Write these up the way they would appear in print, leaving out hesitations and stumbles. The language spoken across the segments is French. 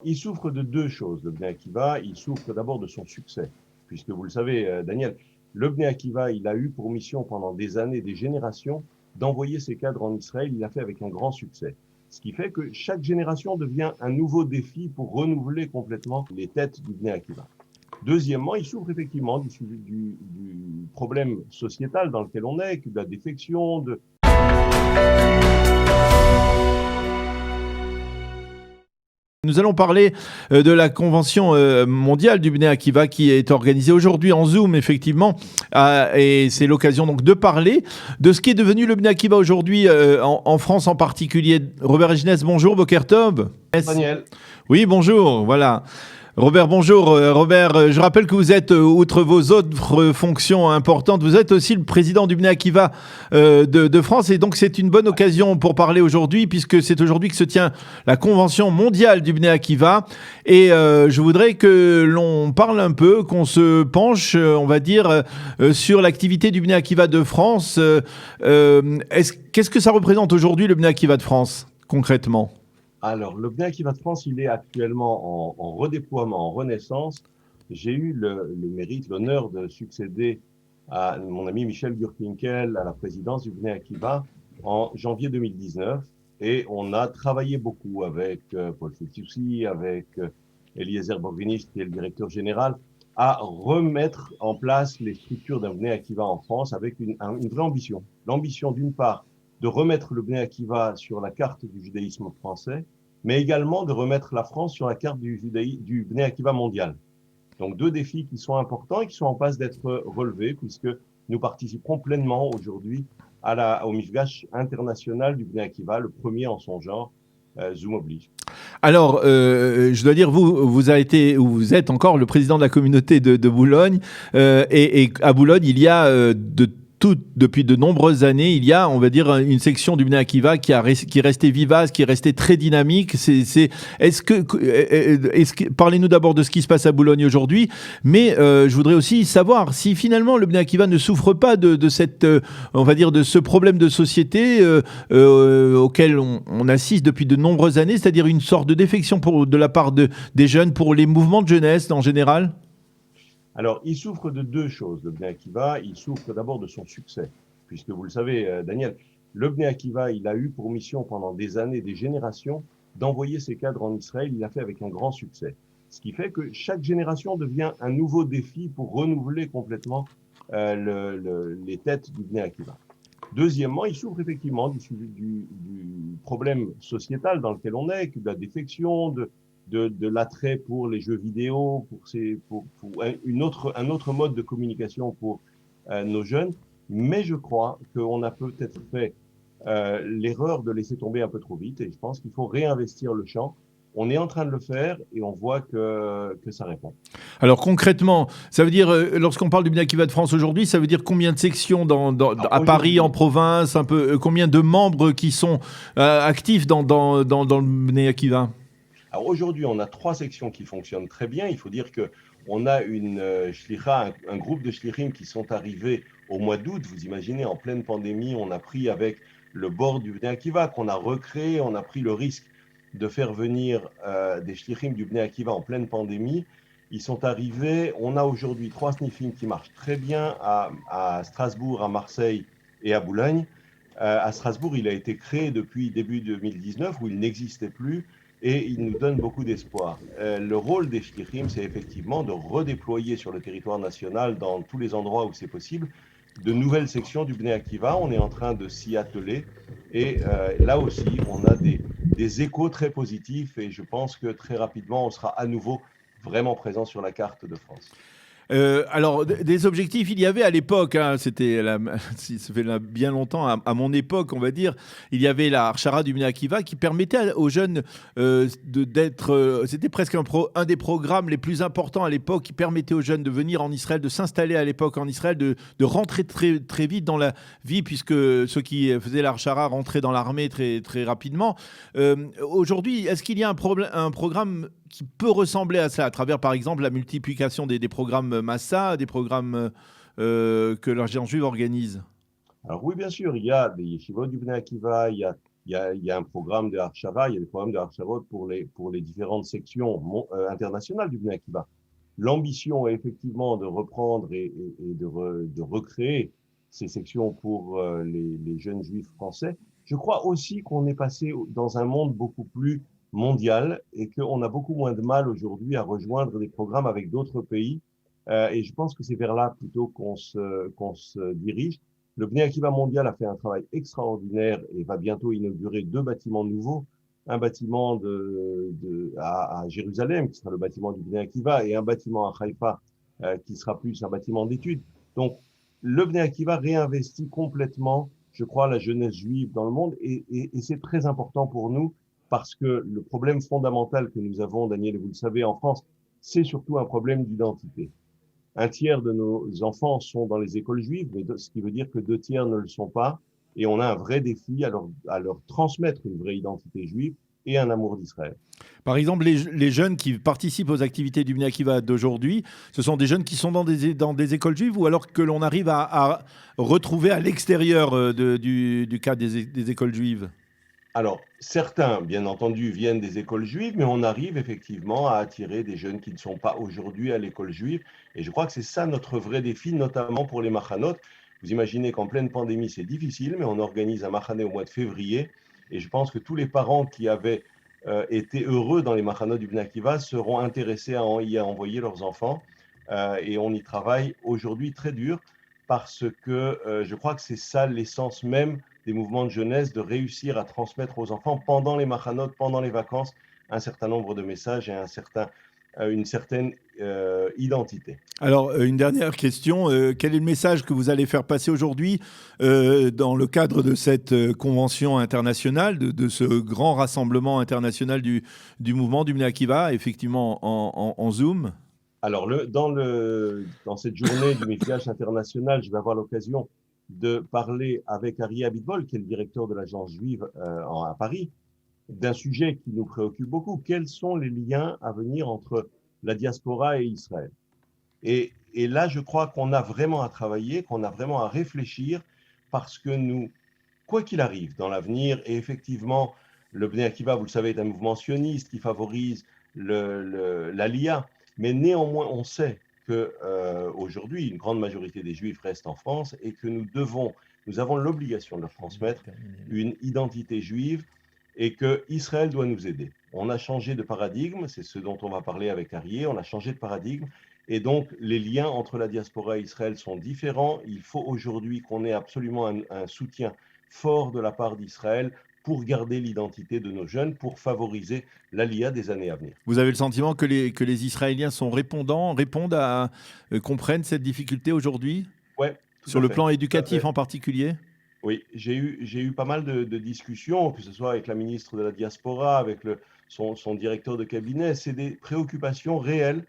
Il souffre de deux choses, le Bnei Akiva. Il souffre d'abord de son succès, puisque vous le savez, Daniel, le Bnei Akiva, il a eu pour mission pendant des années, des générations, d'envoyer ses cadres en Israël. Il l'a fait avec un grand succès. Ce qui fait que chaque génération devient un nouveau défi pour renouveler complètement les têtes du Bnei Akiva. Deuxièmement, il souffre effectivement du problème sociétal dans lequel on est, de la défection, de... Nous allons parler de la convention mondiale du Bnei Akiva qui est organisée aujourd'hui en Zoom, effectivement. Et c'est l'occasion donc de parler de ce qui est devenu le Bnei Akiva aujourd'hui en France en particulier. Robert Egnès, bonjour. Boker Tov. Daniel. Oui, bonjour. Voilà. Robert, bonjour. Robert, je rappelle que vous êtes, outre vos autres fonctions importantes, vous êtes aussi le président du Bnei Akiva de France. Et donc, c'est une bonne occasion pour parler aujourd'hui, puisque c'est aujourd'hui que se tient la convention mondiale du Bnei Akiva. Et je voudrais que l'on parle un peu, qu'on se penche, on va dire, sur l'activité du Bnei Akiva de France. Qu'est-ce que ça représente aujourd'hui, le Bnei Akiva de France, concrètement ? Alors, le Bnei Akiva de France, il est actuellement en redéploiement, en renaissance. J'ai eu le mérite, l'honneur de succéder à mon ami Michel Gurfinkel à la présidence du Bnei Akiva en janvier 2019. Et on a travaillé beaucoup avec Paul Fitoussi, avec Eliezer Borginist, qui est le directeur général, à remettre en place les structures d'un Bnei Akiva en France avec une vraie ambition. L'ambition, d'une part, de remettre le Bnei Akiva sur la carte du judaïsme français, mais également de remettre la France sur la carte du Bnei Akiva mondial. Donc deux défis qui sont importants et qui sont en passe d'être relevés, puisque nous participerons pleinement aujourd'hui au Mifgash international du Bnei Akiva, le premier en son genre, Zoom oblige. Alors, je dois dire, vous êtes encore le président de la communauté de Boulogne, et à Boulogne, il y a depuis de nombreuses années, il y a, on va dire, une section du Bnei Akiva qui est restée vivace, qui est restée très dynamique. Parlez-nous d'abord de ce qui se passe à Boulogne aujourd'hui, mais je voudrais aussi savoir si finalement le Bnei Akiva ne souffre pas de cette, on va dire, de ce problème de société auquel on assiste depuis de nombreuses années, c'est-à-dire une sorte de défection de la part des jeunes pour les mouvements de jeunesse en général. Alors, il souffre de deux choses, le Bnei Akiva. Il souffre d'abord de son succès, puisque vous le savez, Daniel, le Bnei Akiva, il a eu pour mission pendant des années, des générations, d'envoyer ses cadres en Israël. Il l'a fait avec un grand succès. Ce qui fait que chaque génération devient un nouveau défi pour renouveler complètement les têtes du Bnei Akiva. Deuxièmement, il souffre effectivement du problème sociétal dans lequel on est, de la défection, de l'attrait pour les jeux vidéo, pour un autre mode de communication pour nos jeunes. Mais je crois qu'on a peut-être fait l'erreur de laisser tomber un peu trop vite et je pense qu'il faut réinvestir le champ. On est en train de le faire et on voit que ça répond. Alors concrètement, ça veut dire, lorsqu'on parle du Bnei Akiva de France aujourd'hui, ça veut dire combien de sections à Paris, en province, un peu, combien de membres qui sont actifs dans le Bnei Akiva ? Alors aujourd'hui, on a 3 sections qui fonctionnent très bien. Il faut dire que on a une shlicha, un groupe de shlichim qui sont arrivés au mois d'août. Vous imaginez, en pleine pandémie, on a pris avec le board du Bnei Akiva qu'on a recréé, on a pris le risque de faire venir des shlichim du Bnei Akiva en pleine pandémie. Ils sont arrivés. On a aujourd'hui 3 sniffings qui marchent très bien à Strasbourg, à Marseille et à Boulogne. À Strasbourg, il a été créé depuis début 2019 où il n'existait plus. Et il nous donne beaucoup d'espoir. Le rôle des shlichim, c'est effectivement de redéployer sur le territoire national, dans tous les endroits où c'est possible, de nouvelles sections du Bnei Akiva. On est en train de s'y atteler. Et là aussi, on a des échos très positifs. Et je pense que très rapidement, on sera à nouveau vraiment présent sur la carte de France. Alors, des objectifs, il y avait à l'époque, hein, ça fait bien longtemps, à mon époque, on va dire, il y avait la Archara du Bnei Akiva qui permettait aux jeunes c'était presque un des programmes les plus importants à l'époque, qui permettait aux jeunes de venir en Israël, de s'installer à l'époque en Israël, de rentrer très, très vite dans la vie, puisque ceux qui faisaient la Archara rentraient dans l'armée très, très rapidement. Aujourd'hui, est-ce qu'il y a un programme qui peut ressembler à ça, à travers par exemple la multiplication des programmes Massa, des programmes que l'Agence juive organise? Alors oui, bien sûr, il y a des yeshivot du Bnei Akiva, il y a il y a un programme de Harshava, il y a des programmes de Harshavot pour les différentes sections internationales du Bnei Akiva. L'ambition est effectivement de reprendre et de recréer ces sections pour les jeunes juifs français. Je crois aussi qu'on est passé dans un monde beaucoup plus mondial et qu'on a beaucoup moins de mal aujourd'hui à rejoindre des programmes avec d'autres pays. Et je pense que c'est vers là plutôt qu'on se dirige. Le Bnei Akiva mondial a fait un travail extraordinaire et va bientôt inaugurer 2 bâtiments nouveaux. Un bâtiment à Jérusalem, qui sera le bâtiment du Bnei Akiva, et un bâtiment à Haïfa, qui sera plus un bâtiment d'études. Donc, le Bnei Akiva réinvestit complètement, je crois, la jeunesse juive dans le monde, et c'est très important pour nous, parce que le problème fondamental que nous avons, Daniel, et vous le savez, en France, c'est surtout un problème d'identité. Un tiers de nos enfants sont dans les écoles juives, mais ce qui veut dire que 2 tiers ne le sont pas. Et on a un vrai défi à leur transmettre une vraie identité juive et un amour d'Israël. Par exemple, les jeunes qui participent aux activités du Bnei Akiva d'aujourd'hui, ce sont des jeunes qui sont dans des écoles juives ou alors que l'on arrive à retrouver à l'extérieur du cadre des écoles juives? Alors, certains, bien entendu, viennent des écoles juives, mais on arrive effectivement à attirer des jeunes qui ne sont pas aujourd'hui à l'école juive. Et je crois que c'est ça notre vrai défi, notamment pour les machanot. Vous imaginez qu'en pleine pandémie, c'est difficile, mais on organise un machané au mois de février. Et je pense que tous les parents qui avaient été heureux dans les machanot du Bnei Akiva seront intéressés à y envoyer leurs enfants. Et on y travaille aujourd'hui très dur parce que je crois que c'est ça l'essence même des mouvements de jeunesse, de réussir à transmettre aux enfants pendant les machanot, pendant les vacances, un certain nombre de messages et une certaine identité. Alors, une dernière question. Quel est le message que vous allez faire passer aujourd'hui dans le cadre de cette convention internationale, de ce grand rassemblement international du mouvement du Bnei Akiva, effectivement en Zoom? Alors, dans cette journée du Miflash international, je vais avoir l'occasion de parler avec Ari Abitbol, qui est le directeur de l'agence juive à Paris, d'un sujet qui nous préoccupe beaucoup. Quels sont les liens à venir entre la diaspora et Israël? Et là, je crois qu'on a vraiment à travailler, qu'on a vraiment à réfléchir, parce que nous, quoi qu'il arrive dans l'avenir, et effectivement, le Bnei Akiva, vous le savez, est un mouvement sioniste qui favorise l'Aliyah, mais néanmoins, on sait qu'aujourd'hui, une grande majorité des Juifs restent en France et que nous avons l'obligation de leur transmettre une identité juive et que Israël doit nous aider. On a changé de paradigme, c'est ce dont on va parler avec Arié, on a changé de paradigme et donc les liens entre la diaspora et Israël sont différents. Il faut aujourd'hui qu'on ait absolument un soutien fort de la part d'Israël pour garder l'identité de nos jeunes, pour favoriser l'Aliyah des années à venir. Vous avez le sentiment que les Israéliens sont comprennent cette difficulté aujourd'hui? Ouais, sur le plan éducatif en particulier? Oui, j'ai eu pas mal de discussions, que ce soit avec la ministre de la Diaspora, avec son directeur de cabinet. C'est des préoccupations réelles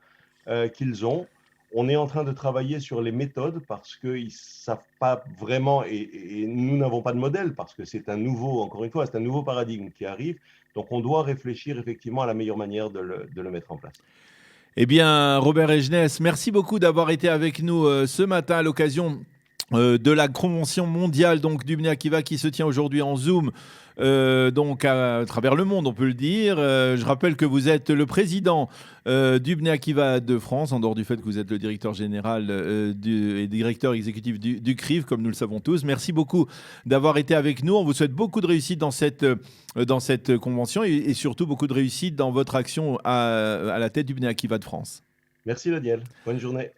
qu'ils ont. On est en train de travailler sur les méthodes parce qu'ils ne savent pas vraiment, et nous n'avons pas de modèle parce que c'est encore une fois, c'est un nouveau paradigme qui arrive. Donc on doit réfléchir effectivement à la meilleure manière de le mettre en place. Eh bien, Robert Ejnès, merci beaucoup d'avoir été avec nous ce matin à l'occasion de la convention mondiale donc, du Bnei Akiva qui se tient aujourd'hui en Zoom, donc à travers le monde, on peut le dire. Je rappelle que vous êtes le président du Bnei Akiva de France, en dehors du fait que vous êtes le directeur général et directeur exécutif du CRIF, comme nous le savons tous. Merci beaucoup d'avoir été avec nous. On vous souhaite beaucoup de réussite dans cette convention et surtout beaucoup de réussite dans votre action à la tête du Bnei Akiva de France. Merci, Daniel. Bonne journée.